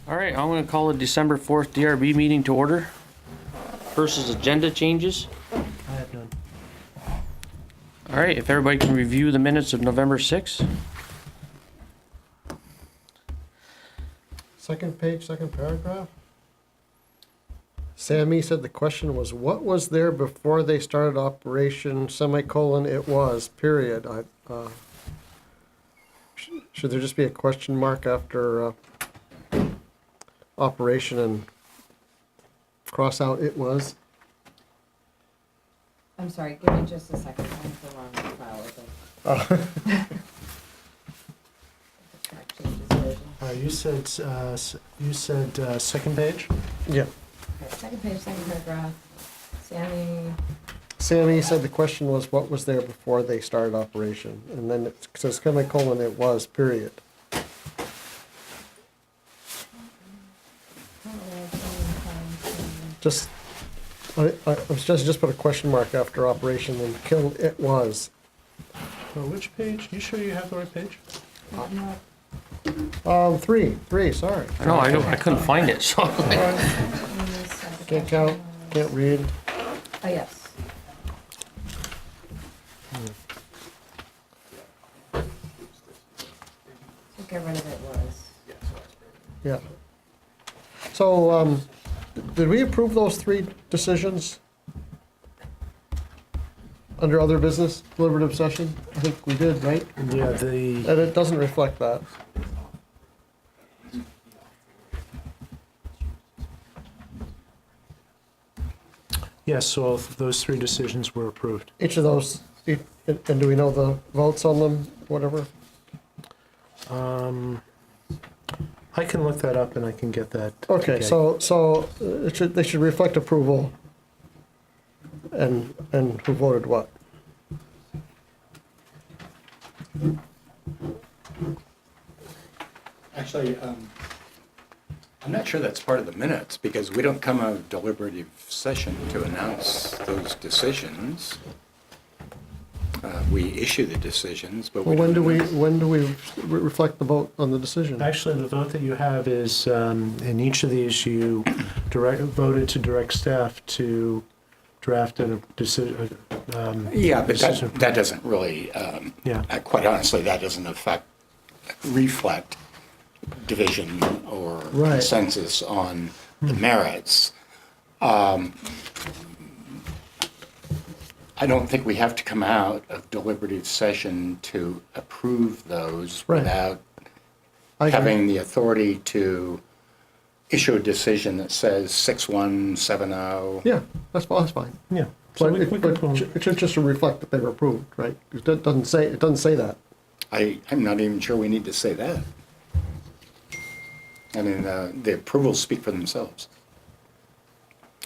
All right, I'm gonna call the December 4th DRB meeting to order. First is agenda changes. I have none. All right, if everybody can review the minutes of November 6th. Second page, second paragraph. Sammy said the question was, what was there before they started operation, semicolon, it was, period. Should there just be a question mark after operation and cross out it was? I'm sorry, give me just a second. I'm the wrong file open. Track changes version. You said second page? Yeah. Okay, second page, second paragraph. Sammy said the question was, what was there before they started operation? And then it says semicolon, it was, period. Just, I was just put a question mark after operation and kill it was. Which page? You sure you have the right page? Three, sorry. No, I couldn't find it, so. Can't count, can't read. Oh, yes. So get rid of it was. Yeah. So, did we approve those three decisions? Under other business, deliberative session? I think we did, right? Yeah, And it doesn't reflect that. yes, so those three decisions were approved. Each of those, and do we know the votes on them, whatever? I can look that up and I can get that. Okay, so they should reflect approval. And who voted what? Actually, I'm not sure that's part of the minutes, because we don't come out of deliberative session to announce those decisions. We issue the decisions, but we Well, don't when do we reflect the vote on the decision? Actually, the vote that you have is, in each of these, you voted to direct staff to draft a decision. Yeah, but that doesn't really, Yeah. quite honestly, that doesn't reflect division or Right. consensus on the merits. I don't think we have to come out of deliberative session to approve those Right. without I agree. having the authority to issue a decision that says 6-1-7-0. Yeah, that's fine. Yeah. So But we it can, it should just reflect that they were approved, right? It doesn't say that. I'm not even sure we need to say that. I mean, the approvals speak for themselves.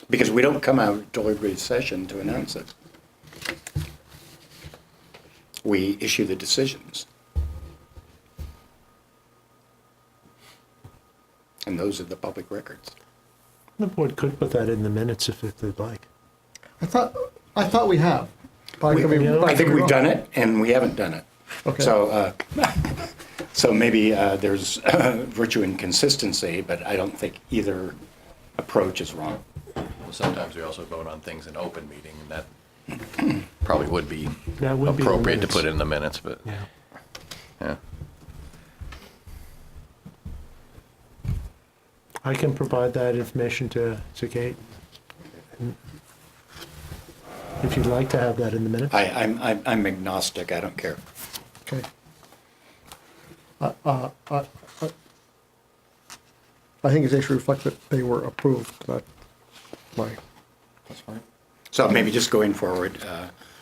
Because we don't come out of deliberative session to announce it. We issue the decisions. And those are the public records. the board could put that in the minutes if they'd like. I thought we have. But I could be- I I think could be we've wrong. done it, and we haven't done it. Okay. So, so maybe there's virtue in consistency, but I don't think either approach is wrong. Well, sometimes we also vote on things in open meeting, and that probably would be That would be the appropriate to minutes. put in the minutes, but, Yeah. yeah. I can provide that information to Kate. If you'd like to have that in the minutes. I'm agnostic, I don't care. Okay. I think they should reflect that they were approved, that's my, That's fine. So maybe just going forward,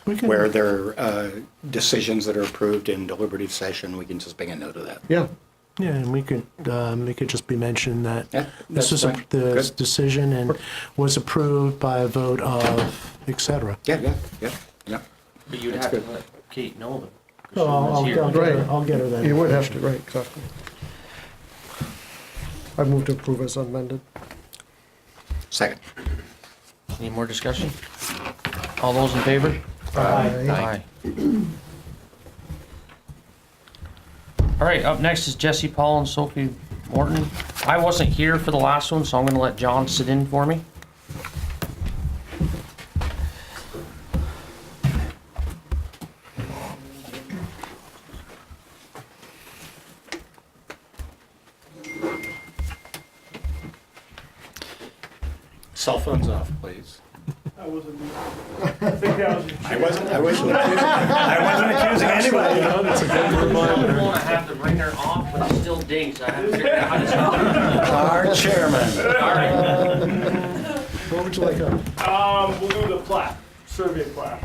We can- where there are decisions that are approved in deliberative session, we can just make a note of that. yeah, Yeah, and we could, it could just be mentioned that Yeah, this that's was fine. the Good. decision and was approved by a vote of, et cetera. Yeah. But you'd That's have to good. let Kate know them. So I'll get her that. you would have to, information. right, exactly. I move to approve as amended. Second. Any more discussion? All those in favor? Aye. All right, up next is Jesse, Paul, and Sophie Morton, I wasn't here for the last one, so I'm gonna let John sit in for me. Cell phones off, please. I wasn't, I think that was. I wasn't accusing anybody. I don't wanna have the ringer off, but it still dings. I have to figure out how to stop it. Our chairman. Alright. What would you like on? We'll do the plat, survey plat.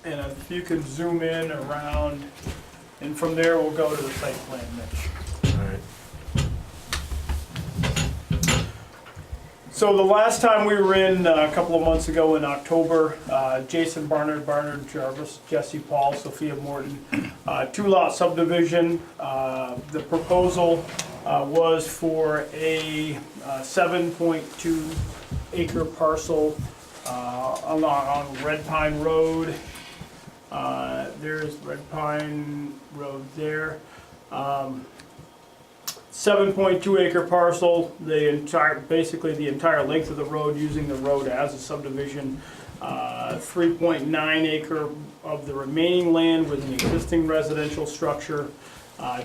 And if you could zoom in around, and from there we'll go to the site plan, Mitch. All right. So the last time we were in, a couple of months ago in October, Jason Barnard, Jarvis, Jesse Paul, Sophia Morton, 2-lot subdivision. The proposal was for a 7.2 acre parcel on Red Pine Road. There's Red Pine Road there. 7.2 acre parcel, basically the entire length of the road, using the road as a subdivision. 3.9 acre of the remaining land with an existing residential structure.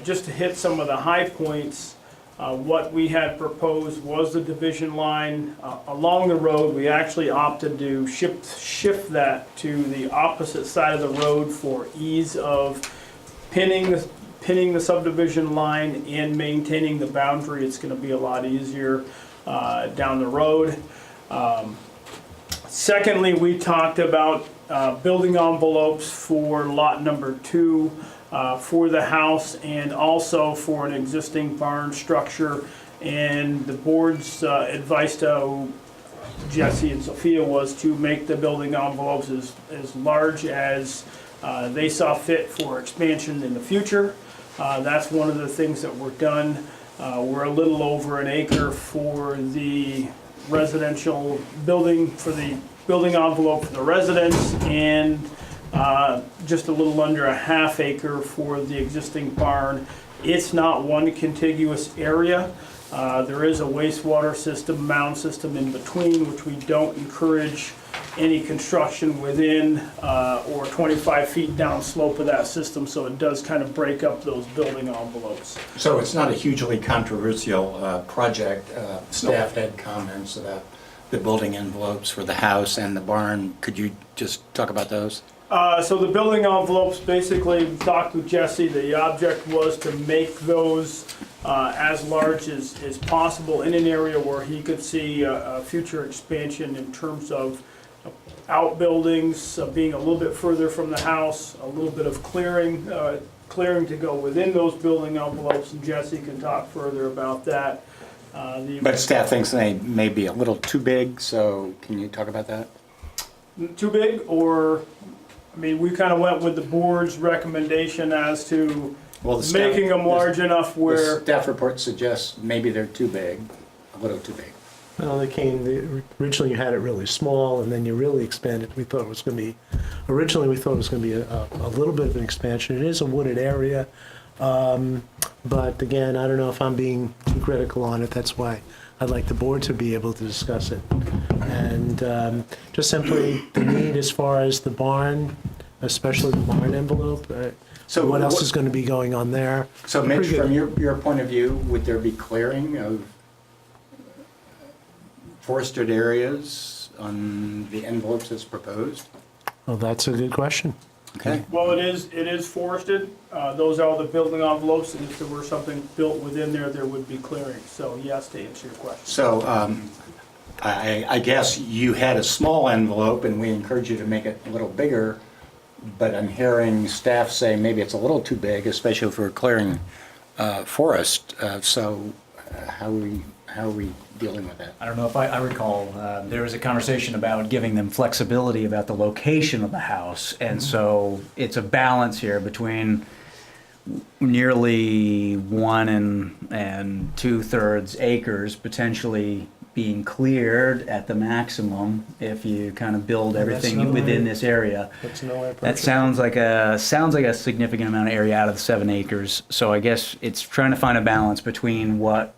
Just to hit some of the high points, what we had proposed was the division line along the road. We actually opted to shift that to the opposite side of the road for ease of pinning the subdivision line and maintaining the boundary. It's going to be a lot easier down the road. Secondly, we talked about building envelopes for lot number 2 for the house and also for an existing barn structure. And the board's advice to Jesse and Sophia was to make the building envelopes as large as they saw fit for expansion in the future. That's one of the things that were done. We're a little over an acre for the residential building, for the building envelope for the residence, and just a little under a half acre for the existing barn. It's not one contiguous area. There is a wastewater system, mound system in between, which we don't encourage any construction within or 25 feet down slope of that system, so it does kind of break up those building envelopes. So it's not a hugely controversial project. Staff had comments about the building envelopes for the house and the barn. Could you just talk about those? So the building envelopes, basically, talked with Jesse, the object was to make those as large as possible in an area where he could see a future expansion in terms of outbuildings, being a little bit further from the house, a little bit of clearing to go within those building envelopes, and Jesse can talk further about that. But staff thinks they may be a little too big, so can you talk about that? Too big, or, I mean, we kind of went with the board's recommendation as to Well, the staff- making them large enough The where, staff report suggests maybe they're too big, a little too big. Well, originally you had it really small, and then you really expanded. We thought it was going to be, originally we thought it was going to be a little bit of an expansion. It is a wooded area, but again, I don't know if I'm being too critical on it. That's why I'd like the board to be able to discuss it. And just simply the need as far as the barn, especially the barn envelope. So what else what- is going to be going on there? So Mitch, Pretty good. from your point of view, would there be clearing of forested areas on the envelopes as proposed? Well, that's a good question. Okay. well, it is forested. Those are the building envelopes, and if there were something built within there, there would be clearing. So yes, to answer your question. So I guess you had a small envelope and we encourage you to make it a little bigger, but I'm hearing staff say maybe it's a little too big, especially for clearing forest. So how are we dealing with that? I don't know if I recall, there was a conversation about giving them flexibility about the location of the house. And so it's a balance here between nearly 1 and 2/3 acres potentially being cleared at the maximum if you kind of build And that's everything no within way- this area. That's no way. That sounds like a significant amount of area out of the 7 acres. So I guess it's trying to find a balance between what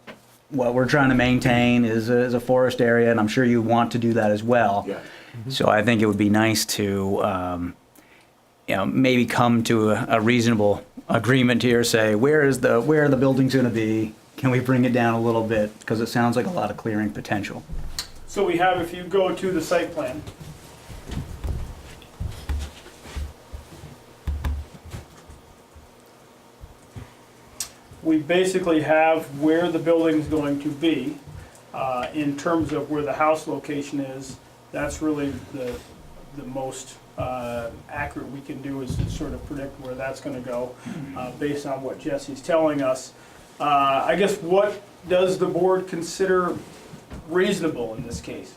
we're trying to maintain is a forest area, and I'm sure you want to do that as well. Yeah. So I think it would be nice to, maybe come to a reasonable agreement here. Say where are the buildings going to be? Can we bring it down a little bit, because it sounds like a lot of clearing potential. So we have, if you go to the site plan, we basically have where the building's going to be. In terms of where the house location is, that's really the most accurate we can do, is to sort of predict where that's gonna go, based on what Jesse's telling us. I guess, what does the board consider reasonable in this case?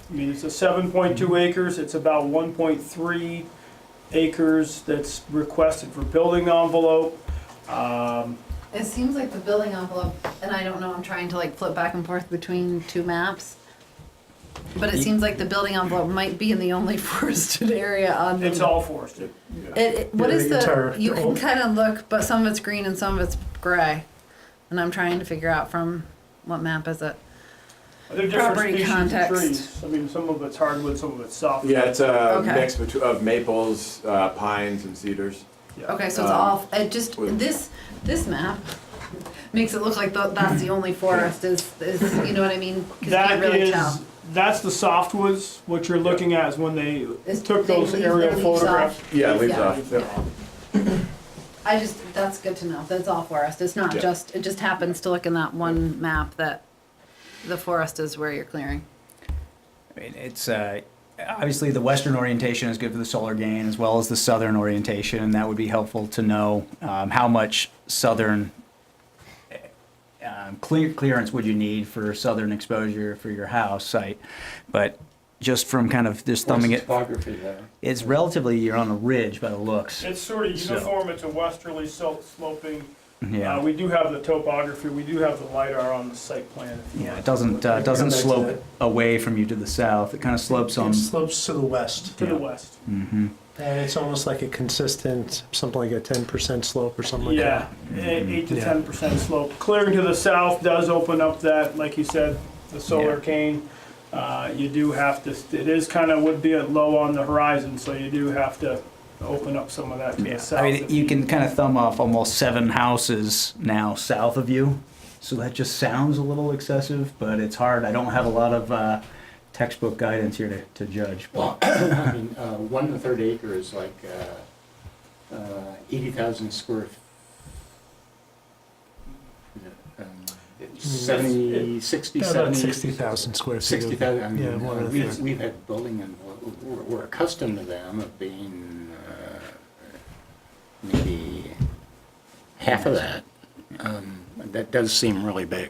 I mean, it's a 7.2 acres, it's about 1.3 acres that's requested for building envelope. It seems like the building envelope, and I don't know, I'm trying to like flip back and forth between two maps. But it seems like the building envelope might be in the only forested area on the. It's all forested. What Yeah, is the entire- you can kind of look, but some of it's green and some of it's gray. And I'm trying to figure out from what map is it? They're different Property species context. of trees. I mean, some of it's hardwood, some of it's softwood. Yeah, it's a Okay. mix of maples, pines, and cedars. Okay, so it's all, it just, with- this map makes it look like that's the only forest is, you know what I mean? 'Cause you That can't really is, tell. that's the softwoods. What you're looking at is when they Is took they those leave aerial their leaves photographs. off? Yeah, leaves Yeah. off. Yep. That's good to know, that's all forest, it's not Yeah. just, it just happens to look in that one map that the forest is where you're clearing. I mean, it's obviously the western orientation is good for the solar gain, as well as the southern orientation, and that would be helpful to know how much southern clearance would you need for southern exposure for your house site. But just from kind of just thumbing it, Topography there. it's relatively, you're on a ridge by the looks. It's sort of So- uniform. It's a westerly sloping. Yeah. We do have the topography. We do have the LiDAR on the site plan. if you Yeah, want. it doesn't Come back to slope that. away from you to the south. It kind of slopes on. It slopes to the west, To the Yeah. west. Mm-hmm. and it's almost like a consistent, something like a 10% slope or something like Yeah, that. 8 to Yeah. 10% slope. Clearing to the south does open up that, like you said, the solar Yeah. cane. You do have to, it is kind of would be at low on the horizon, so you do have to open up some of that to the south. I mean, if you can kind of thumb off almost 7 houses now south of you, so that just sounds a little excessive, but it's hard. I don't have a lot of textbook guidance here to judge. Well, I mean, 1 1/3 acre is like 80,000 square. 70, 60, About 70. 60,000 square feet. 60,000, I mean, Yeah, one of the things. we've had building and we're accustomed to them of being maybe half of that. That does seem really big.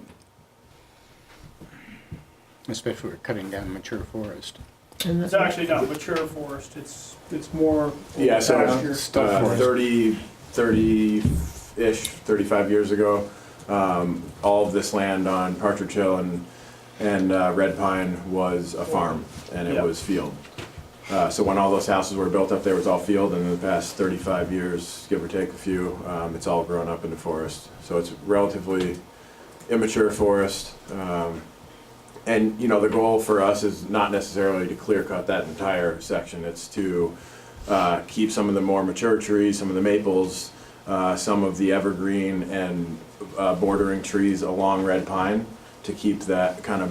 Especially if we're cutting down mature forest. It's actually not mature forest, it's more. Yeah, so pasture. 30-ish, 35 years ago, all of this land on Partridge Hill and Red Pine was a farm, and it Yep. was field. So when all those houses were built up there, it was all field, and in the past 35 years, give or take a few, it's all grown up into forest. So it's relatively immature forest. And, you know, the goal for us is not necessarily to clear cut that entire section. It's to keep some of the more mature trees, some of the maples, some of the evergreen and bordering trees along Red Pine to keep that kind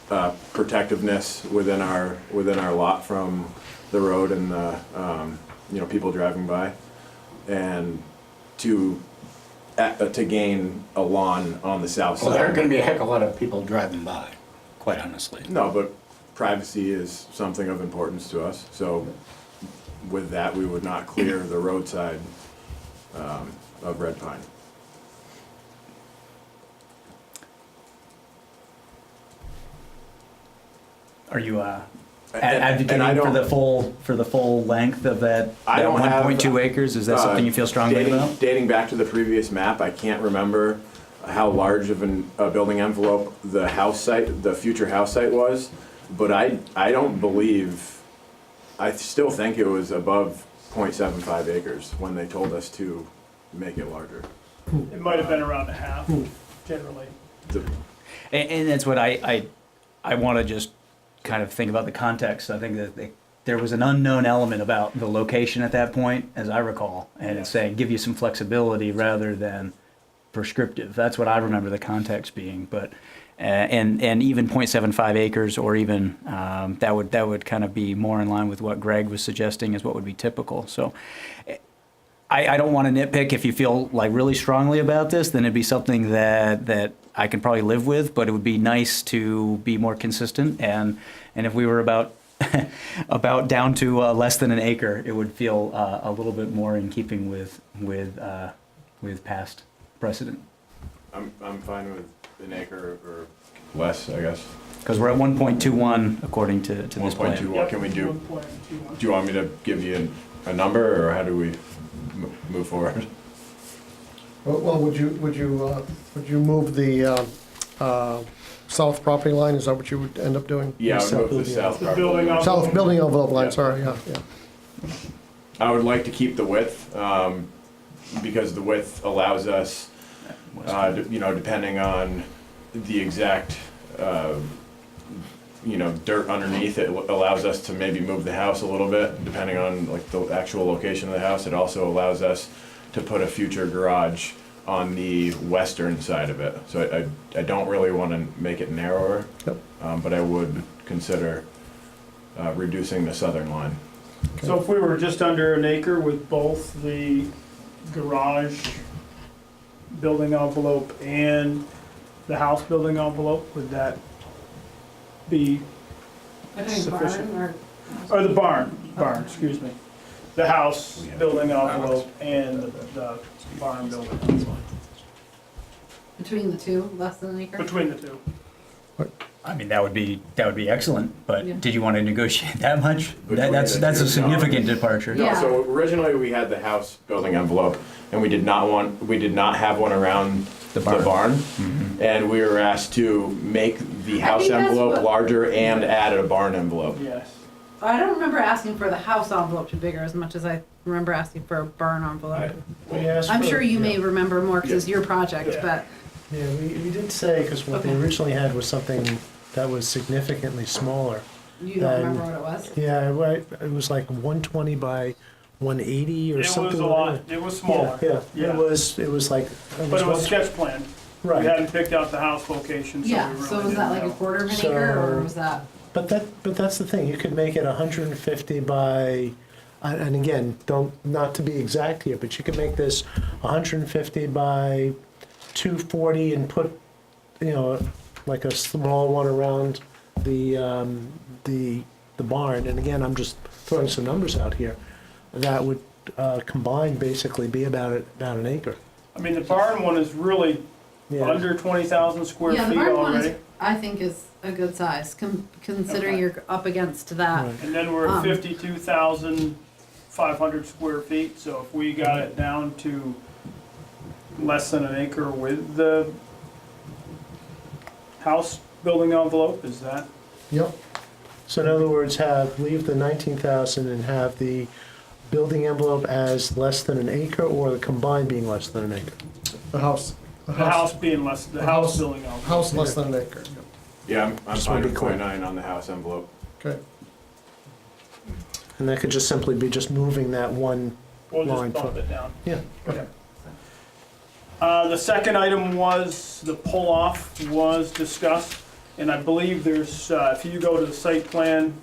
of protectiveness within our lot from the road and you know, people driving by, and to gain a lawn on the south Well, there are side. going to be a heck of a lot of people driving by, quite honestly. No, but privacy is something of importance to us, so with that, we would not clear the roadside of Red Pine. Are you And I advocating don't- for the full length of that, I don't have, 1.2 acres? Is that something you feel strongly about? Dating back to the previous map, I can't remember how large of a building envelope the house site, the future house site was, but I don't believe, I still think it was above 0.75 acres when they told us to make it larger. It might have been around a half, generally. The- And that's what I want to just kind of think about the context. I think that there was an unknown element about the location at that point, as I recall, and it's saying give you some flexibility rather than prescriptive. That's what I remember the context being. But and even 0.75 acres, or even that would kind of be more in line with what Greg was suggesting is what would be typical. So. I don't want to nitpick. If you feel like really strongly about this, then it'd be something that I can probably live with, but it would be nice to be more consistent. And if we were about down to less than an acre, it would feel a little bit more in keeping with past precedent. I'm fine with an acre or less, I guess. Because we're at 1.21 according to this plan. 1.2, what can we do? 1.21. Do you want me to give you a number, or how do we move forward? Well, would you move the south property line? Is that what you would end up doing? Yeah, I would move the south The property. building envelope. South building envelope line, Yeah. sorry, yeah. I would like to keep the width, because the width allows us, depending on the exact, dirt underneath, it allows us to maybe move the house a little bit, depending on like the actual location of the house. It also allows us to put a future garage on the western side of it. So I don't really want to make it narrower, Yep. but I would consider reducing the southern line. So if we were just under an acre with both the garage building envelope and the house building envelope, would that be sufficient? Or the barn, excuse me. The house building envelope and the barn building envelope, Between the two, less than an acre? between the two. I mean, that would be excellent, but Yeah. did you want to negotiate that much? Between That's the a two, significant departure. No, Yeah. so originally we had the house building envelope, and we did not have one around The the barn. barn. And we were asked to make the house think that's envelope what- larger and add a barn envelope. Yes. I don't remember asking for the house envelope to be bigger as much as I remember asking for a barn envelope. I'm sure you may remember more because it's your project, Yeah. but Yeah, we did say, because what they Okay. originally had was something that was significantly smaller. you don't And- remember what it was? Yeah, right, it was like 120 by 180 or It something. was a like lot, that. it was smaller. Yeah, Yeah. it was like. But it was sketch plan. We Right, hadn't picked out the house location, so we Yeah, really so was that didn't like a know. quarter of an acre or So- was that? but that's the thing, you could make it 150 by, and again, not to be exact here, but you could make this 150 by 240 and put, like a small one around the barn. And again, I'm just throwing some numbers out here. That would combined basically be about an acre. I mean, the barn one is really Yeah. under 20,000 square Yeah, the feet barn one is, already. I think is a good size, considering Okay. you're up against that. Right. And then we're at Um, 52,500 square feet, so if we got it down to less than an acre with the house building envelope, is that? Yep, So in other words, leave the 19,000 and have the building envelope as less than an acre, or the combined being less than an acre? the house. The house being less, the house building envelope. House less than an acre, yep. Yeah, I'm Just fine wanna be with clear. 0.9 on the house envelope. Okay, And that could just simply be just moving that one We'll line just bump foot. it down. Yeah. Okay. The second item was, the pull-off was discussed, and I believe there's, if you go to the site plan,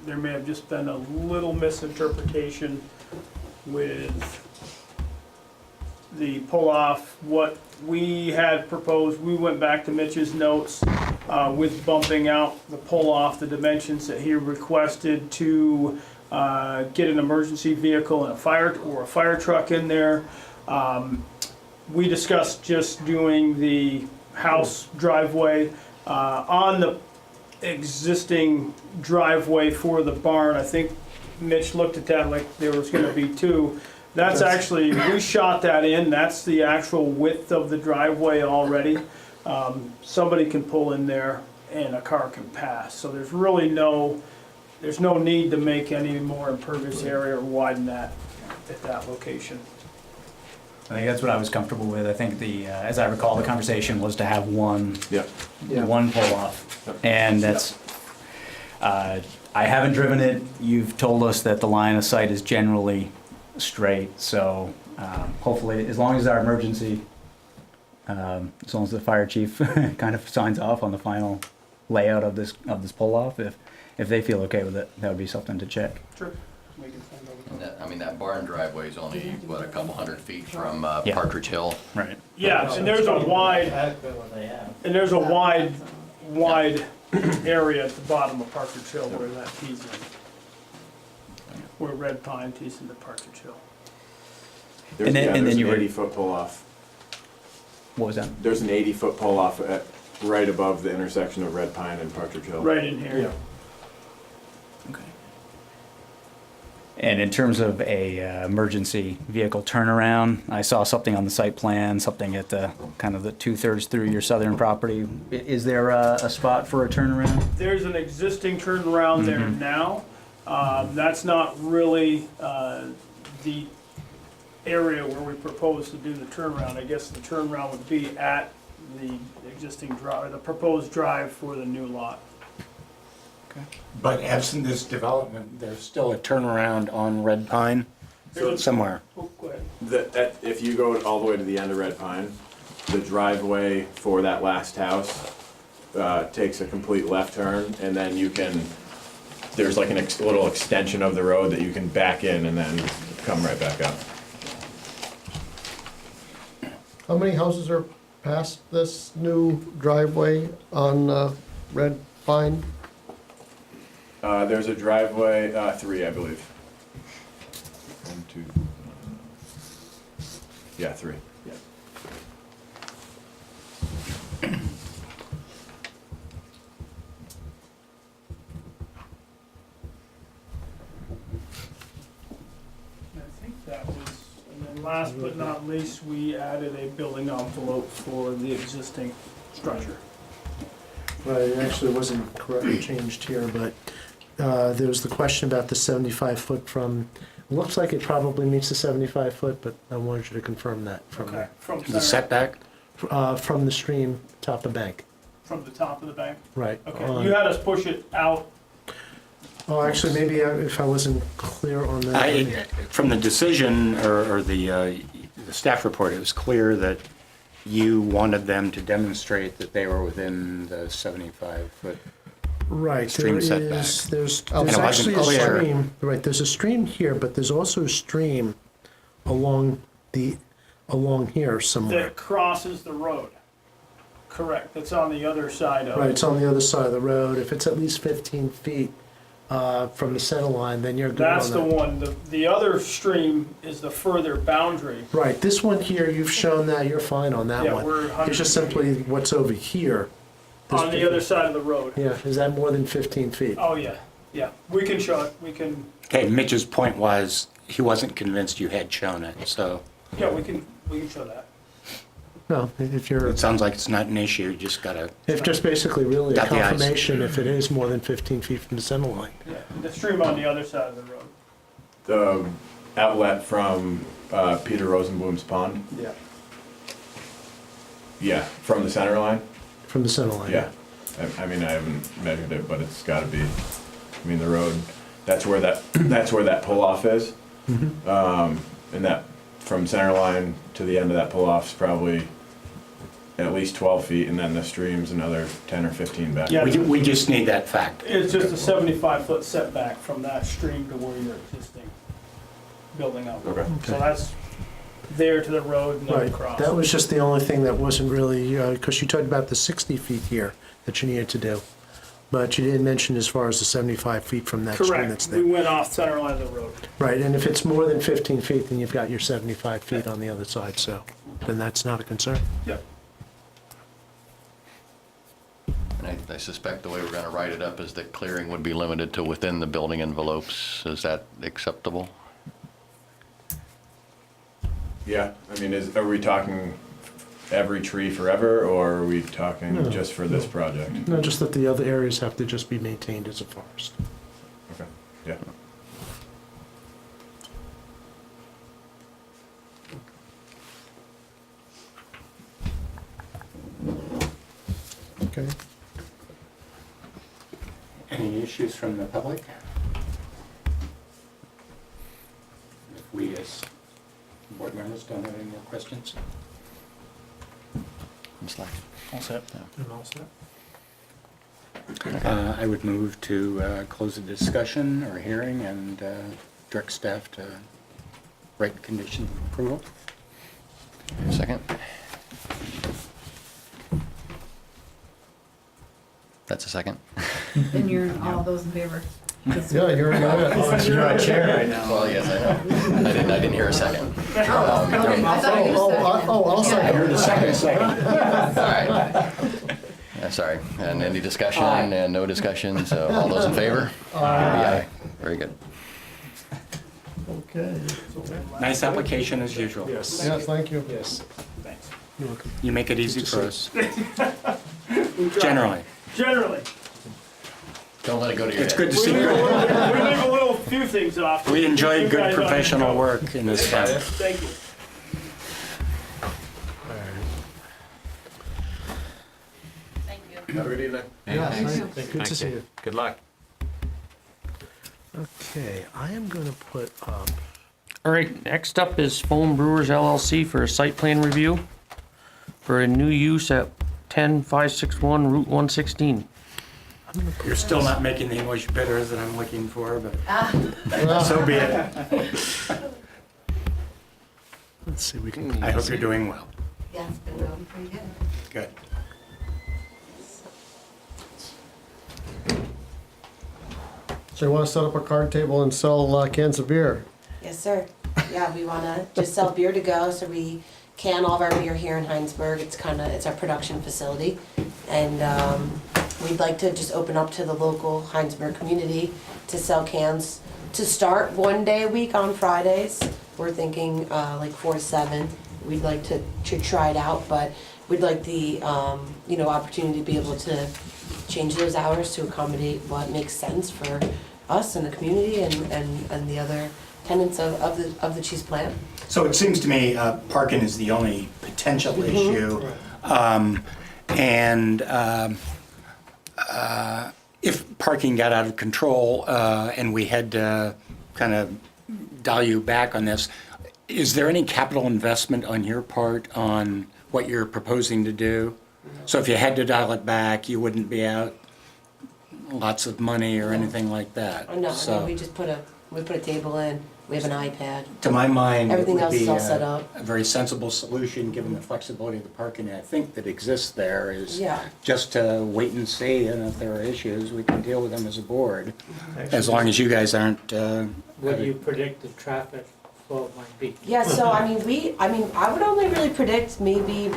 there may have just been a little misinterpretation with the pull-off. What we had proposed, we went back to Mitch's notes with bumping out the pull-off, the dimensions that he requested to get an emergency vehicle and a fire truck in there. We discussed just doing the house driveway on the existing driveway for the barn. I think Mitch looked at that like there was gonna be two. That's actually, we shot that in, that's the actual width of the driveway already. Somebody can pull in there and a car can pass, so there's really there's no need to make any more impervious area or widen that at that location. I think that's what I was comfortable with. I think as I recall, the conversation was to have one pull off. And that's, I haven't driven it. You've told us that the line of sight is generally straight, so hopefully, as long as our emergency, as long as the fire chief kind of signs off on the final layout of this pull off, if they feel okay with it, that would be something to check. Sure. We can send over. That barn driveway is only, what, a couple 100 feet from Yeah. Partridge Hill? Right. Yeah, and there's a wide area at the bottom of Partridge Hill where that tees in. Where Red Pine tees into Partridge Hill. There's, And then- yeah, and there's then an you were- 80-foot pull-off. What was that? There's an 80-foot pull-off right above the intersection of Red Pine and Partridge Hill. Right in here. Okay. And in terms of a emergency vehicle turnaround, I saw something on the site plan, something at the kind of the 2/3 through your southern property. Is there a spot for a turnaround? There's an existing turnaround there now. That's not really the area where we propose to do the turnaround. I guess the turnaround would be at the existing drive, the proposed drive for the new lot. But absent this development, there's still a turnaround on Red Pine somewhere. Oh, go ahead. If you go all the way to the end of Red Pine, the driveway for that last house takes a complete left turn, and then there's like a little extension of the road that you can back in and then come right back up. How many houses are past this new driveway on Red Pine? There's a driveway, 3, I believe. 1, 2, yeah, 3. Yeah. I think that was, and then last but not least, we added a building envelope for the existing structure. Right, it actually wasn't correctly changed here, but there was the question about the 75-foot from, it looks like it probably meets the 75-foot, but I wanted you to confirm that from Okay, from The center, setback? from the stream, top of bank. from the top of the bank. Right. Okay, you had us push it out. Oh, actually, maybe if I wasn't clear on that. From the decision or the staff report, it was clear that you wanted them to demonstrate that they were within the 75-foot. Right, stream there setback. is, there's And it wasn't actually a clear. stream, right, there's a stream here, but there's also a stream along here somewhere. That crosses the road. Correct, that's on the other side of Right, it. it's on the other side of the road. If it's at least 15 feet from the center line, then you're good on that. That's the one, the other stream is the further boundary. Right, this one here, you've shown that, you're fine on that Yeah, one. we're 100 It's just simply what's over here. This On the other side of the road. Yeah, is that more than 15 feet? Oh, yeah, yeah, we can show it, we can, Okay, Mitch's point was, he wasn't convinced you had shown it, so yeah, we can show that. No, if you're, it sounds like it's not an issue, you just gotta, if just basically really a Dot the i's. confirmation if it is more than 15 feet from the center line. Yeah, the stream on the other side of the road. The outlet from Peter Rosenblum's pond, Yeah. yeah, from the center line. From the center line. Yeah, I mean, I haven't measured it, but it's gotta be, I mean, the road, that's where that pull-off is. And that, from center line to the end of that pull-off's probably at least 12 feet, and then the stream's another 10 or 15 back. Yeah. we just need that fact. It's just a 75-foot setback from that stream to where your existing building up. Okay. So that's there to the road and then Right, across. that was just the only thing that wasn't really, because you talked about the 60 feet here that you needed to do. But you didn't mention as far as the 75 feet from that stream that's Correct, we there. went off center line of the road. Right, and if it's more than 15 feet, then you've got your 75 feet on the other side, so then that's not a concern. Yep. And I suspect the way we're gonna write it up is that clearing would be limited to within the building envelopes. Is that acceptable? Yeah, I mean, are we talking every tree forever, or are we talking No, just for this project? No, just that the other areas have to just be maintained as a forest. Okay, yeah. Okay. Any issues from the public? If we as board members don't have any more questions? I'm slack. All set. And all set? I would move to close the discussion or hearing and direct staff to write condition of approval. Second? That's a second? And you're all those in favor? Yeah, you're in it. You're on chair right now. Well, yes, I know. I didn't hear a second. Okay, I thought you said. I'll I second. heard a second. All right. Sorry, and any discussion? Aye. And no discussion, so all those in favor? Aye. Very good. Okay. Nice application as usual. Yes. Yes, thank you. Yes. Thanks. You're welcome. You make it easy for us. Generally. Generally. Don't let it go to your It's head. good to see We you. leave a little few things off. We enjoy You good guys on professional the work in this town. show. Thank you. Thank you. Have a good evening. Good to see you. Good luck. Okay, I am gonna put up, All right, next up is Foam Brewers LLC for a site plan review for a new use at 10561 Route 116. You're still not making the English bitter that I'm looking for, but so be it. let's see, we can. I hope you're doing well. Yeah, it's been going pretty good. Good. So you want to set up a card table and sell cans of beer? Yes, sir. Yeah, we want to just sell beer to go, so we can all of our beer here in Hinesburg. It's our production facility. And we'd like to just open up to the local Hinesburg community to sell cans to start 1 day a week on Fridays. We're thinking like 4 to 7. We'd like to try it out, but we'd like the opportunity to be able to change those hours to accommodate what makes sense for us and the community and the other tenants of the cheese plant. So it seems to me parking is the only potential issue. If parking got out of control and we had to kind of dial you back on this, is there any capital investment on your part on what you're proposing to do? So if you had to dial it back, you wouldn't be out lots of money or anything like that? No, So, we just put a table in, we have an iPad. to my mind, it Everything would else is be all set up. a very sensible solution, given the flexibility of the parking, I think, that exists there, is Yeah. just to wait and see, and if there are issues, we can deal with them as a board, as long as you guys aren't, What do you predict the traffic flow might be? Yeah, so I would only really predict maybe,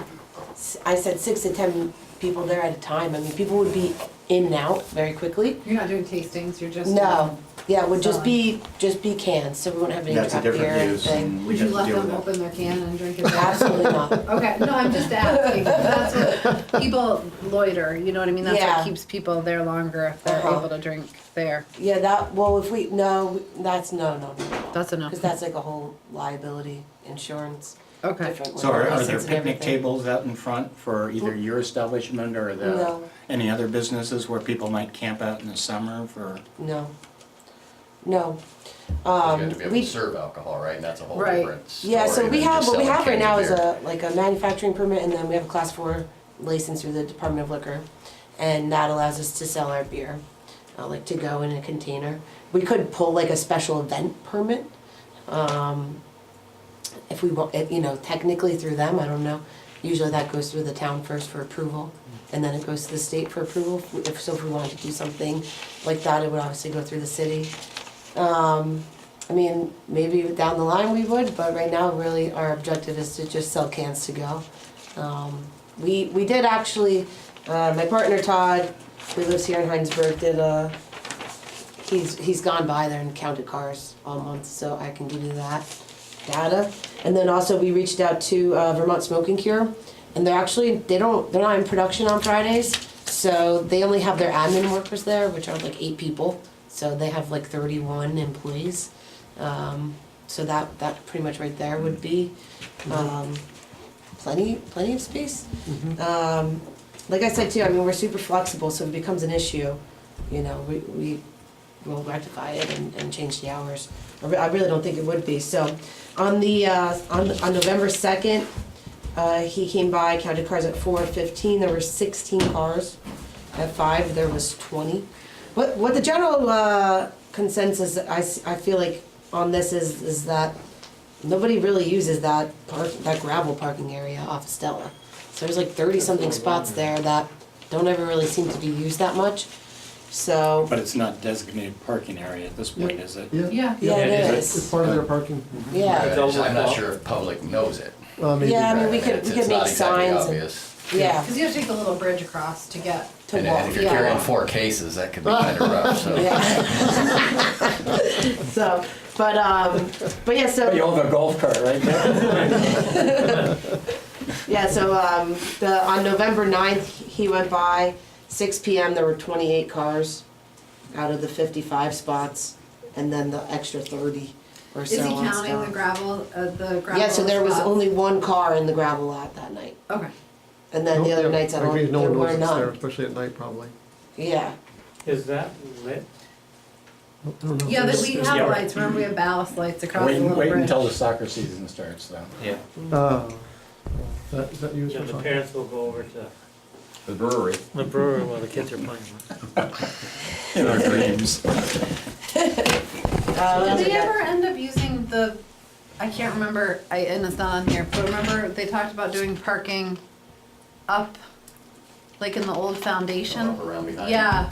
I said 6 to 10 people there at a time. I mean, people would be in and out very quickly. You're not doing tastings, you're just. No, yeah, it would just be cans, so we wouldn't have any that's a draft beer different or use. anything. and we Would you have to let deal them with open their can and drink it there? Absolutely not. Okay, no, I'm just asking, that's what, people loiter, you know what I mean? That's Yeah. what keeps people there longer if they're Uh-huh. able to drink there. Yeah, no, That's enough. because that's like a whole liability insurance. Okay. different So are there license and picnic everything. tables out in front for either your establishment or No. any other businesses where people might camp out in the summer for? No. You have to be able We- to serve alcohol, right? And that's a whole Right. different story Yeah, so we than have, just what we selling have right cans now of is beer. a manufacturing permit, and then we have a class 4 license through the Department of Liquor. And that allows us to sell our beer, like to go in a container. We could pull like a special event permit, if we want, technically through them, I don't know. Usually that goes through the town first for approval, and then it goes to the state for approval. If we wanted to do something like that, it would obviously go through the city. Maybe down the line we would, but right now, really, our objective is to just sell cans to go. We did actually, my partner Todd, who lives here in Hinesburg, he's gone by there and counted cars all month, so I can give you that. data. And then also we reached out to Vermont Smoking Cure, and they're not in production on Fridays, so they only have their admin workers there, which are like 8 people. So they have like 31 employees. So that pretty much right there would be plenty of space. Like I said too, I mean, we're super flexible, so if it becomes an issue, you know, we will rectify it and change the hours. I really don't think it would be. So on November 2nd, he came by, counted cars at 4:15. There were 16 cars. At 5, there was 20. What the general consensus I feel like on this is that nobody really uses that gravel parking area off of Stella. So there's like 30-something spots there that don't ever really seem to be used that much. So. But it's not designated parking area at this point, is it? Yeah. Yeah, it It's is. part of their parking. Yeah. I'm not sure if public knows it. Well, maybe. Yeah, I mean, we could It's make not exactly signs. obvious. Yeah. Because you have to take the little bridge across to get to And walk. if you're Yeah. carrying 4 cases, that could be kind of rough, so. Yeah. So, but yeah, so. But you have a golf cart right there. Yeah, so on November 9th, he went by, 6 p.m. there were 28 cars out of the 55 spots, and then the extra 30 or so Is he on counting stock. the gravel? Yeah, so there was spots? only 1 car in the gravel lot that night, Okay. and then the other nights I agree, no there one were knows it's there, none. especially at night, probably. Yeah, Is that lit? I don't know. Yeah, that we There's- have lights. Remember, we have ballast lights across the little Wait bridge. until the soccer season starts, though. Yeah. Is that used Yeah, for the fun? parents will go over to The brewery. the brewery while the kids are playing. In our dreams. Did we ever end up using the, I can't remember, and it's not on here, but remember they talked about doing parking up, like in the old foundation? Up around behind. Yeah,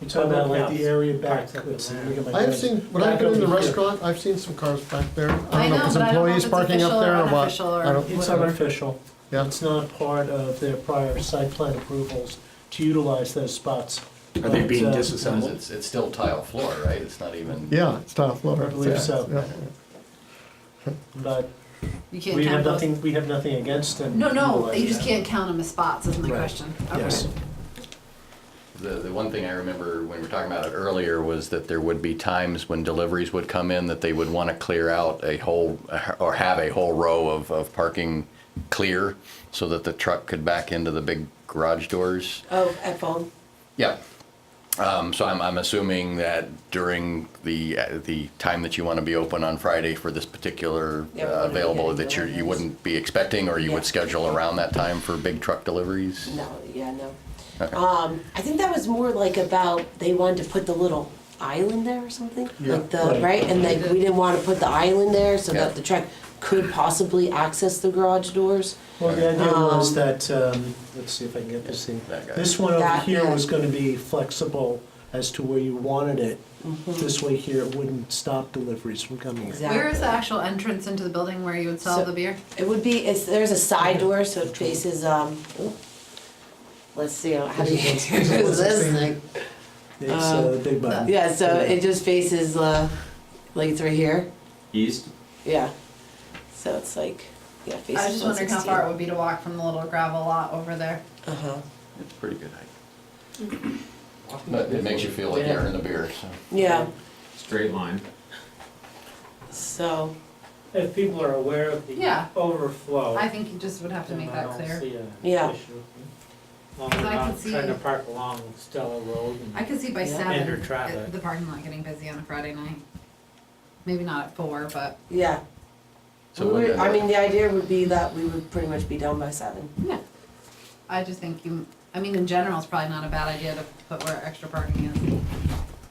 You're talking about like the area back, Parks up let's see, in look at my I've notes. seen, when I've Back been in the over here. restaurant, I've seen some cars back there. I I don't know know, if it's but I don't know if employees it's parking up official there or or what. unofficial or I don't- It's whatever. unofficial. Yeah. It's not part of their prior site plan approvals to utilize those spots. Are they being But, disassembled? It's still tile floor, right? It's not even. Yeah, it's tile floor. I believe Yeah, so. yeah. But you can't we have count those. nothing, we have nothing against them. No, you utilizing just that. can't count them as spots, is my Right. question. Okay. Yes. The one thing I remember when we were talking about it earlier was that there would be times when deliveries would come in that they would want to clear out a whole, or have a whole row of parking clear so that the truck could back into the big garage doors. oh, at phone. Yeah. So I'm assuming that during the time that you want to be open on Friday for this particular Yeah, we wouldn't be available, getting that you deliveries. wouldn't be expecting, or you would Yeah. schedule around that time for big truck deliveries? No, yeah, no. Okay. I think that was more like about, they wanted to put the little island there or something, Yeah, like the, right. right, and like, we didn't wanna put the island there so Yeah. that the truck could possibly access the garage doors. Well, the idea was Um, that, let's see if I can get this thing. That guy. This one over That, here yeah. was gonna be flexible as to where you wanted it. This way here, it wouldn't stop deliveries from coming in. Exactly. Where is the actual entrance into the building where you would sell So- the beer? It would be, there's a side door, so it faces, let's see, how do you, This is here's this 116. thing. It's a big button. Yeah, so it just faces, like it's right here, East? yeah. So it's like, yeah, faces I was just wondering how 116. far it would be to walk from the little gravel lot over there. Uh-huh, It's a pretty good height. But it makes you feel like you're in the beer, so. yeah, Straight line. so, If people are aware of the Yeah. overflow. I think you just would have to then make I that don't clear. see a Yeah. issue. As long as Because we're I not could see- trying to park along Stella Road I and, could see by Yeah. 7, Enter traffic. the parking lot getting busy on a Friday night. Maybe not at 4, but yeah. So We when would- the- I mean, the idea would be that we would pretty much be done by 7. yeah. I just think I mean, in general, it's probably not a bad idea to put where extra parking is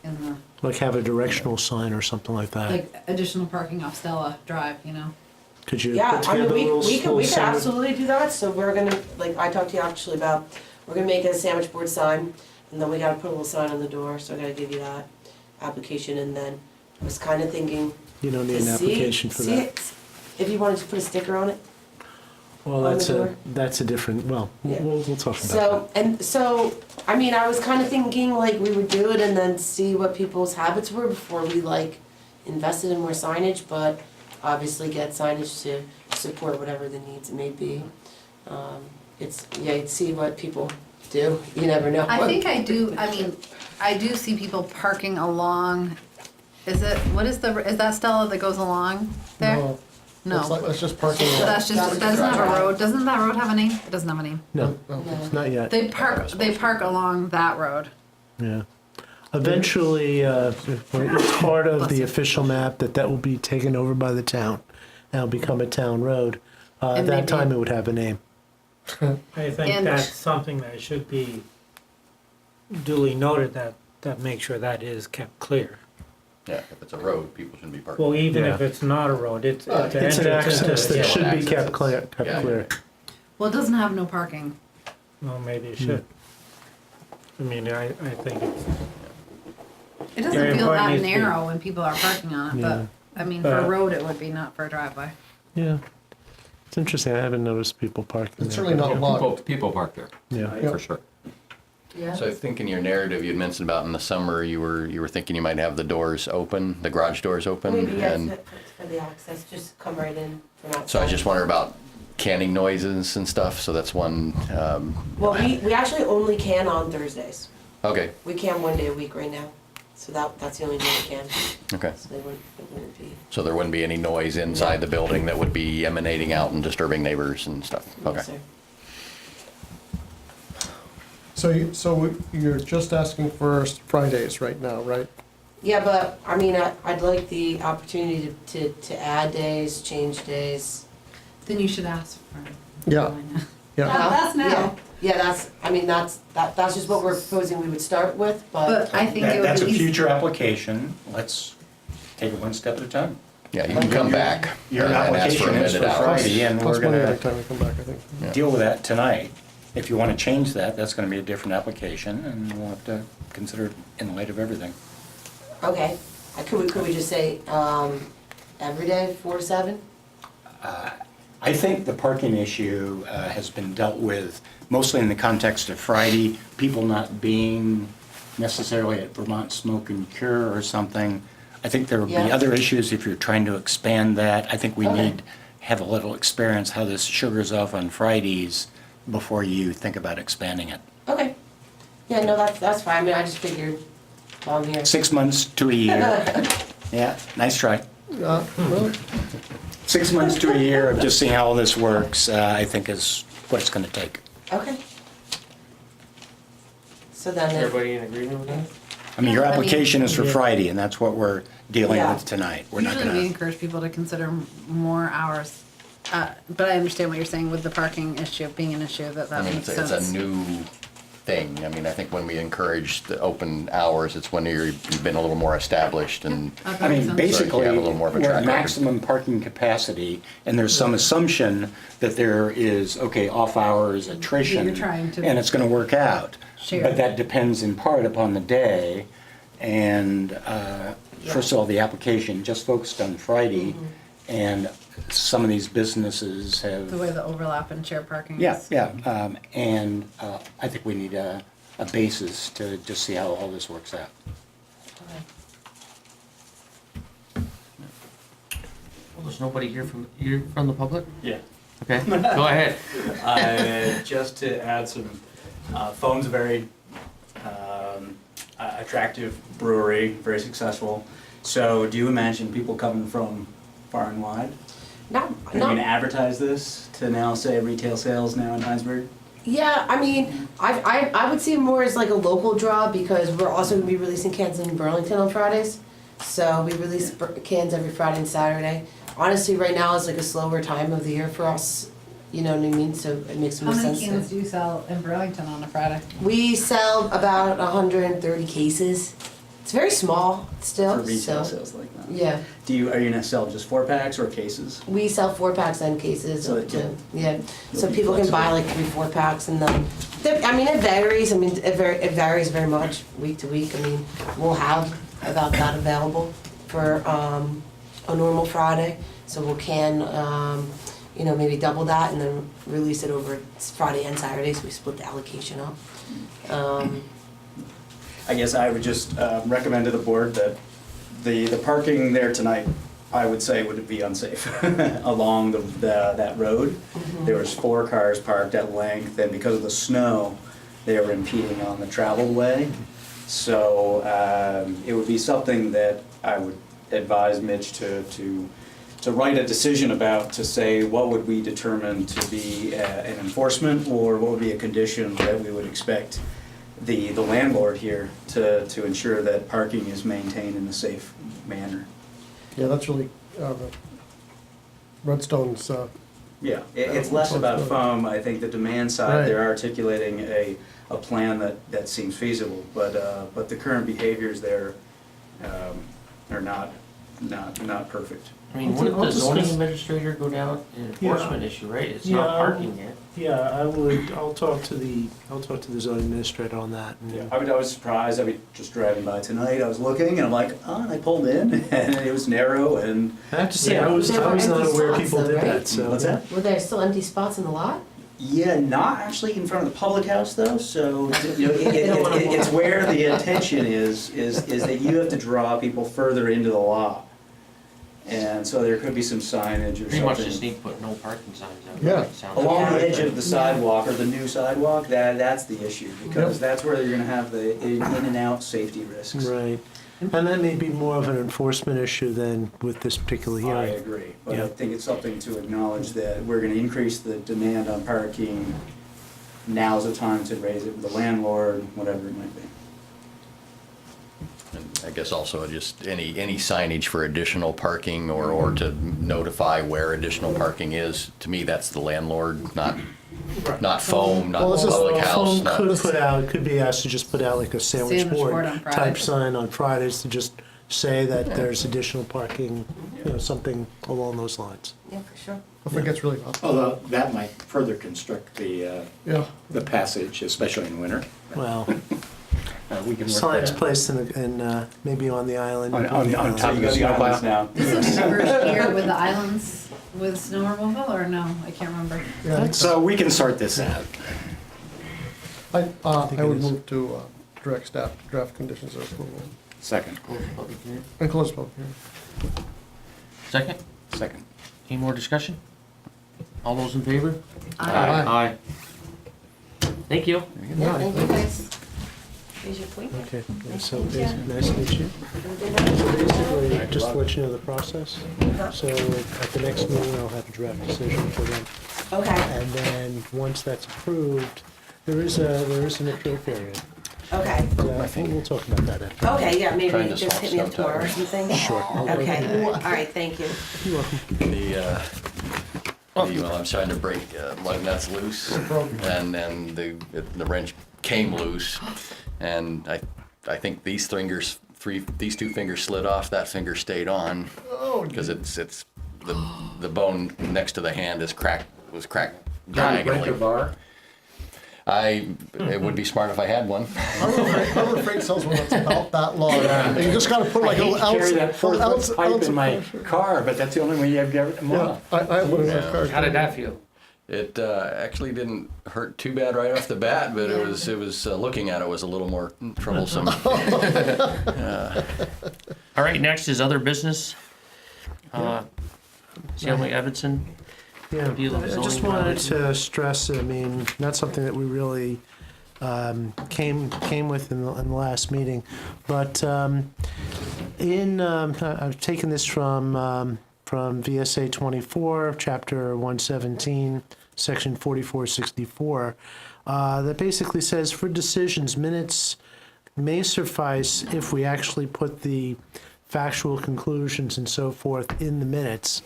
in Like have a directional sign or something like the, that. like, additional parking off Stella Drive, you know? Could you Yeah, put I mean, together a little we little could sandwich- absolutely do that, so we're gonna, like, I talked to you actually about, we're gonna make it a sandwich board sign, and then we gotta put a little sign on the door, so I gotta give you that application, and then I was kinda thinking You don't to need an see, application for see that. it, if you wanted to put a sticker on it. Well, on the door. that's a different, well, Yeah. we'll talk about So, and so, I mean, I was kinda thinking like we would do it and then see what people's habits were before we like invested in more signage, but obviously get signage to support whatever the needs may be. You'd see what people do, you never know. I think I do, I mean, I do see people parking along, is that Stella that goes along there? No. No. That's just parking. So that's just, that doesn't have a road, doesn't that road have a name? It doesn't have a name. No, No. it's not yet. They park along that road. Yeah. Eventually, it's part of the official map that will be taken over by the town. That'll become a town road. At And that maybe- time, it would have a name. I think And- that's something that should be duly noted, that make sure that is kept clear. Yeah, if it's a road, people shouldn't be parking. Well, even if Yeah. it's not a road, it's an It's an entrance access into that it. should be kept access. Yeah. clear. Well, it doesn't have no parking. Well, maybe it should. I mean, I think it's, It Yeah, doesn't it feel probably that needs to be- narrow when people are parking on it, Yeah. but, I mean, for a But- road it would be, not for a driveway. Yeah. It's interesting. I haven't noticed people parking there. It's certainly not a lot. People park there, Yeah. for sure. Yeah. So I think in your narrative, you'd mentioned about in the summer, you were thinking you might have the doors open, the garage doors open. Maybe, yes, and for the access, just come right in from outside. so I just wonder about canning noises and stuff, so that's one, Well, we actually only can on Thursdays. okay, We can 1 day a week right now, so that's the only day we can, okay. so it wouldn't be. So there wouldn't be any noise inside the building that would be emanating out and disturbing neighbors and stuff, okay. Yes, sir. So you're just asking for Fridays right now, right? Yeah, but, I mean, I'd like the opportunity to add days, change days. Then you should ask for. Yeah. Yeah. That's now. Yeah, that's just what we're proposing we would start with, But I think it would That's a be easy. future application. Let's take it one step at a time. Yeah, you can come back Your and ask for application is omitted for hours. Friday, and Plus we're money gonna every time we come back, I think. Yeah. deal with that tonight. If you want to change that, that's going to be a different application, and we'll have to consider it in light of everything. Okay, could we just say, every day, 4 to 7? I think the parking issue has been dealt with mostly in the context of Friday, people not being necessarily at Vermont Smoke and Cure or something. I think there will be Yeah. other issues if you're trying to expand that. I think we Okay. need have a little experience how this sugars off on Fridays before you think about expanding it. Okay. Yeah, no, that's fine, I mean, I just figured while I'm here. 6 months to a year. Yeah, nice try. Well, 6 months to a year of just seeing how all this works, I think is what it's going to take. Okay. So then, everybody in agreement with that? I mean, your Yeah, I mean- application is for Friday, and that's what we're dealing Yeah. with tonight. We're not Usually we gonna, encourage people to consider more hours, but I understand what you're saying with the parking issue being an issue, that I mean, makes it's sense. a new thing. I mean, I think when we encourage the open hours, it's when you've been a little more established and, That I makes mean, sense. basically, So you have a little more of a we're track at record. maximum parking capacity, and there's some assumption that there is, okay, off-hours attrition. You're trying to And it's gonna work out. share. But that depends in part upon the day, and, first of all, the application just focused on Friday, and some of these businesses have. The way the overlap and shared parking Yeah, is. yeah, and I think we need a basis to just see how all this works out. Well, there's nobody here from the public? Yeah. Okay, go ahead. Just to add some, Phone's a very attractive brewery, very successful. So do you imagine people coming from far and wide? not, Are you going to advertise this to now say retail sales now in Hinesburg? yeah, I mean, I would see it more as like a local draw, because we're also gonna be releasing cans in Burlington on Fridays. So we release cans every Friday and Saturday. Honestly, right now is like a slower time of the year for us, you know what I mean, so it makes How more many sense. cans do you sell in Burlington on a Friday? We sell about 130 cases. It's very small still, For retail so, sales like that? yeah. Are you going to sell just 4-packs or cases? We sell 4-packs and cases So up to, you'll- yeah, you'll so be people can buy flexible. like 3, 4-packs and then, I mean, it varies, I mean, it varies very much week to week. I mean, we'll have about that available for, a normal Friday, so we'll can, you know, maybe double that and then release it over Friday and Saturday, so we split the allocation up. I guess I would just recommend to the board that the parking there tonight, I would say would be unsafe along that road. There was 4 cars parked at length, and because of the snow, they were impeding on the traveled way. So it would be something that I would advise Mitch to write a decision about, to say what would we determine to be an enforcement, or what would be a condition that we would expect the landlord here to ensure that parking is maintained in a safe manner. Yeah, that's really, Redstone's, Yeah, it's less about foam. I think the demand side, they're articulating a plan that seems feasible, but the current behaviors there are not perfect. I mean, wouldn't the zoning administrator go down an enforcement issue, right? It's Yeah, not parking yet. Yeah, I'll talk to the zoning administrator on that. And Yeah, I was surprised. I mean, just driving by tonight, I was looking, and I'm like, oh, and I pulled in, and it was narrow, and I have to say, Yeah, I was there were not empty aware spots people though, did right? that, so. What's that? Were there still empty spots in the lot? Yeah, not actually in front of the public house though, so, you know, They don't wanna walk. it's where the intention is that you have to draw people further into the lot. And so there could be some signage or Pretty much just something need to put no parking signs out. Yeah. Right? Sounds along like. the edge of the sidewalk, or the new sidewalk. That's the issue, because that's where you're gonna have the in and out safety risks. Right, and that may be more of an enforcement issue than with this particular I hearing. agree, but Yeah. I think it's something to acknowledge that we're gonna increase the demand on parking. Now's the time to raise it with the landlord, whatever it might be. And I guess also just any signage for additional parking, or to notify where additional parking is. To me, that's the landlord, not foam, not Well, this is- public house. Phone could be asked to just put out like a sandwich Sandwich board board on type Fridays. sign on Fridays to just say that there's additional parking, something along those lines. Yeah, for sure. I think it's really possible. Although that might further constrict Yeah. the passage, especially in winter. Well, We can work signs that. placed maybe on the island. On top So you of got the the snowplow. islands now. This is the first year with the islands with snow removal, or no? I can't remember. Yeah, I think So we can sort this out. I think would it is. move to direct staff to draft conditions of approval Second. and close public hearing. Second, Second. any more discussion? All those in favor? Aye. Thank you. Yeah, thank you guys. Here's your point. Okay, so Thank you. nice to meet you. So basically, just to let you know the process, so at the next meeting, I'll have a draft decision for them. Okay, And then, once that's approved, there is an appeal period. okay. We'll talk about that after. Okay, yeah, maybe Trying to just solve hit me up snow tomorrow or tires. something. Sure. Okay, all right, thank you. You're welcome. Well, I was trying to break lug nuts loose, and the wrench came loose, and I think these two fingers slid off. That finger stayed on, because it's the bone next to the hand was cracked diagonally. bar? It would be smart if I had one. Harbor Freight sells one that's about that long. And you just gotta put like a little ounce. carry that little 4-foot pipe ounce in of my pressure. car, but that's the only way you have to get them Yeah, off. I have one in my car. How did that feel? It actually didn't hurt too bad right off the bat, but it was looking at it was a little more troublesome. All right, next is other business. Stanley Evanson. Yeah, Deal with I zoning just wanted violations. to stress, I mean, not something that we really came with in the last meeting, but I've taken this from VSA 24, Chapter 117, Section 4464, that basically says, for decisions, minutes may suffice if we actually put the factual conclusions and so forth in the minutes.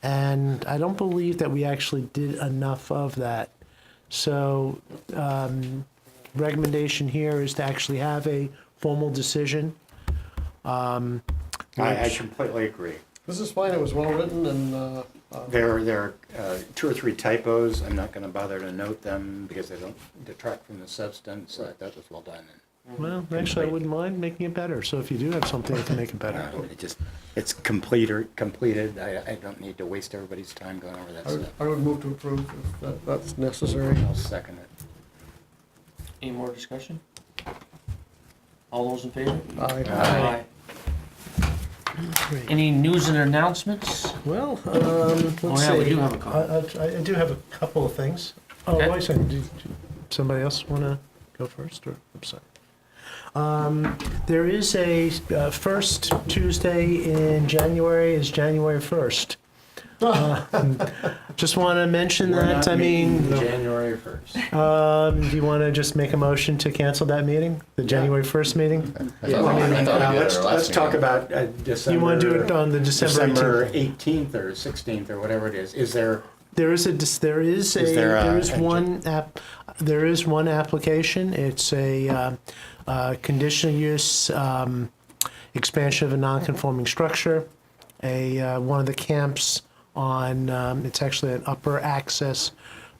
And I don't believe that we actually did enough of that. So, recommendation here is to actually have a formal decision. I completely agree. This is fine, it was well written and, There are 2 or 3 typos. I'm not going to bother to note them because they don't detract from the substance. That was well done. Well, actually, I wouldn't mind making it better. So if you do have something that can make it better. It's completed. I don't need to waste everybody's time going over that stuff. I would move to approve if that's necessary. I'll second it. Any more discussion? All those in favor? Aye. Aye. Any news and announcements? Well, let's see. yeah, we do have a couple. I do have a couple of things. Oh, Okay. wait a second. Somebody else want to go first, or I'm sorry. There is a first Tuesday in January is January 1st. Just want to mention that. I mean, January 1st. do you want to just make a motion to cancel that meeting, the January 1st meeting? Yeah, I thought we did let's our last let's talk meeting. about December. You want to do it on the December 18th? 18th or 16th or whatever it is. Is there? There is one application. It's a conditional use expansion of a non-conforming structure. One of the camps on it's actually an upper access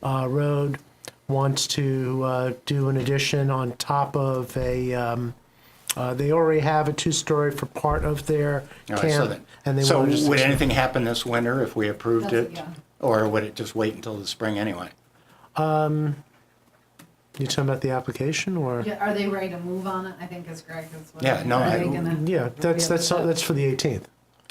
road wants to do an addition on top of a. They already have a two-story for part of their All right, camp, and they so want to just would anything happen this winter if we approved That's- it? yeah. Or would it just wait until the spring anyway? You talking about the application, or? Yeah, are they ready to move on it? I think as Greg is. Yeah, no, Are they I- gonna- Yeah, that's for the 18th.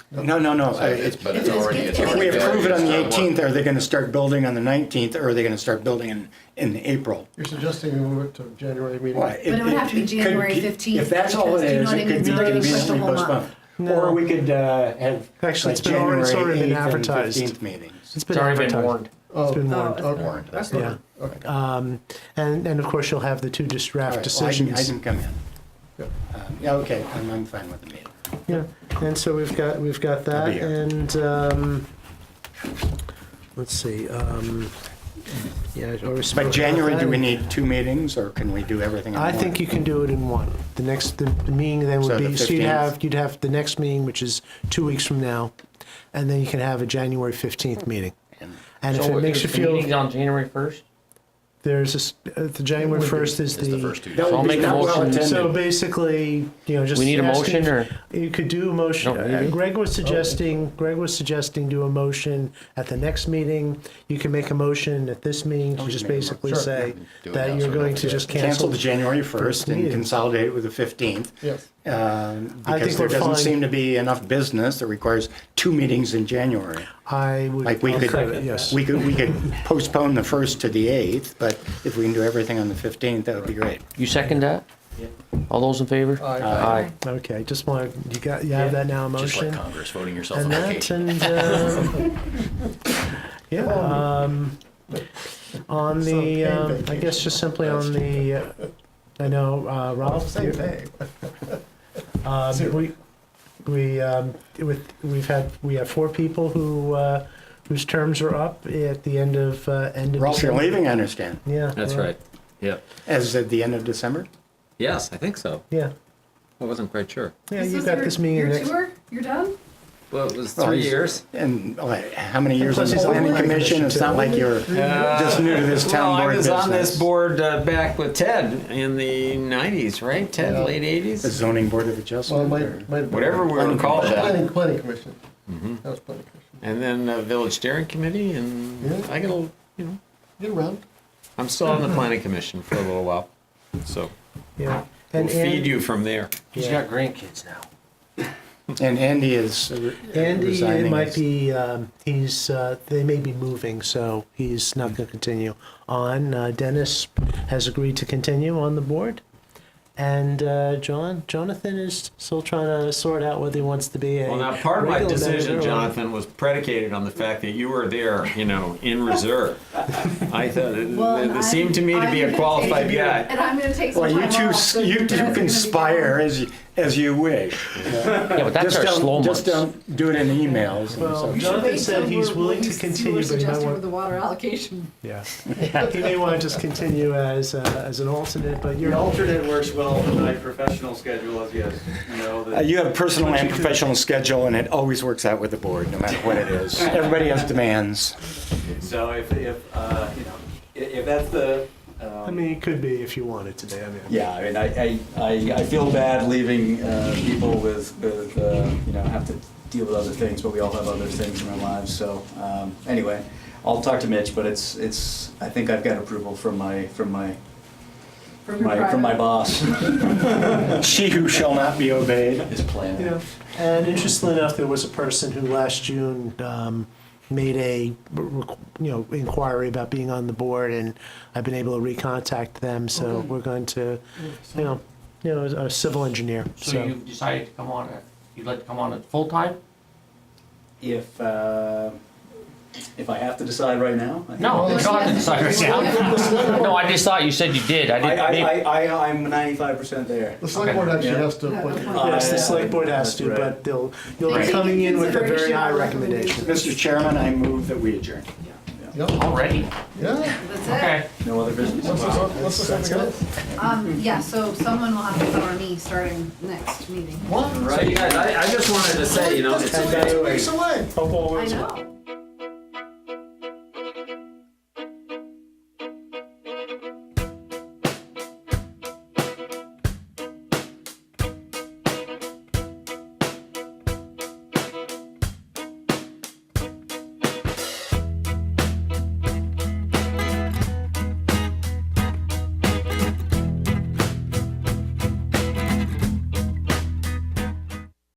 No. But it's already, it's If already. we approve it on the there. 18th, are they going to start building on the 19th, or are they going to start building in April? You're suggesting we move it to January meeting? Why, But it would have to be could- January 15th, If that's all it because, you know is, what I it mean? could It's be not gonna push the conveniently whole month. postponed. No. Or we could have Actually, like it's already January been 8th and advertised. 15th meetings. It's been It's already been advertised. warned. Oh, been Oh, warned. it's okay. Warned. That's Yeah. not, okay. And of course, you'll have the two draft All right, well, I decisions. can come in. Yeah. Yeah, okay, I'm fine with the meeting. Yeah, and so we've got I'll that, be here. and let's see. Yeah, I already spoke But about January, that. do we need two meetings, or can we do everything in one? I think you can do it in one. The meeting then So would the be, so 15th? you'd have the next meeting, which is 2 weeks from now, and then you can have a January 15th meeting. And if So it makes you is the meeting feel, on January 1st? there's the January 1st is It's the first two. That would I'll be make a not well motion. attended. So basically, just. We need a asking- motion, or? You could do a motion. No, really? Greg was suggesting do a motion at the next meeting. You can make a motion at this meeting to just basically Sure. say Do it that now, you're so going don't to just Cancel cancel. the January 1st and meeting. consolidate it with the 15th. Yes. Because there we're doesn't fine. seem to be enough business that requires two meetings in January. I would. Like we I'll could, second it, yes. we could postpone the 1st to the 8th, but if we can do everything on the 15th, that would be great. You second that? All those in favor? Aye. Aye. Okay, just want, you have that now, a Just like motion? Congress voting yourself And on that, vacation. and, yeah, on the, Some paid I guess just simply on the, I know, Ralph, Same you- day. we have 4 people whose terms are up at the end of Ralph, you're December. leaving, I understand, Yeah. That's well, right. Yep. as of the end of December? Yes, I think so. Yeah, I wasn't quite sure. yeah, This you was got your- this meeting Your next. tour? You're done? Well, it was Well, 3 he's- years. And how many years on plus the he's on the planning planning commission? It's not like you're just new to this town Well, board I was on this business. board back with Ted in the 90s, right? Ted, Yeah. late The 80s? zoning board of Well, adjustment? might or- have been. Whatever we were called then. Planning commission. That was planning commission. And then Village Steering Committee, and Yeah. I got Get around. I'm still on the planning commission for a little while. So Yeah. we'll And feed you from there. He's Yeah. got grandkids now. And Andy is Andy, resigning it might as- be, they may be moving, so he's not going to continue on. Dennis has agreed to continue on the board. And Jonathan is still trying to sort out whether he wants to be a. Well, now, part of my regular decision, member or- Jonathan, was predicated on the fact that you were there, in reserve. I thought, Well, it seemed to me to be a qualified guy. And I'm gonna take some Well, time off. so you that's two gonna be conspire as you wish. Yeah, but that's Just our don't- slow Just months. don't do it in emails. and Well, so- We should Jonathan wait said till he's we're willing to released, see continue, what but he might suggested want- with the water allocation. Yeah. He may want to just continue as an alternate, but you're. Your alternate works well with my professional schedule, as you know. You have a personal and professional schedule, and it always works out with the board, no matter what it is. Everybody has demands. So if that's the. I mean, it could be if you wanted today. I mean. Yeah, I mean, I feel bad leaving people with have to deal with other things, but we all have other things in our lives. So anyway, I'll talk to Mitch, but it's I think I've got approval from my from my boss. She who shall not be obeyed. His plan. Yeah. And interestingly enough, there was a person who last June made a inquiry about being on the board, and I've been able to recontact them. So we're going to, a civil engineer. So you've decided to come on you'd like to come on at full-time? If I have to decide right now? No, you don't have to decide right now. No, I just thought you said you did. I didn't. maybe- I'm 95% there. The select board actually Yeah. has to put. Yes, the select board has to, Right. but you'll be coming in with a very high recommendation. Mr. Chairman, I move that we adjourn. Yep, Already? yeah. That's it. Okay. No other business? Let's look at it. Yeah, so someone will have to cover me starting next meeting. So you guys, I just wanted to say, That's 2 weeks away. I know.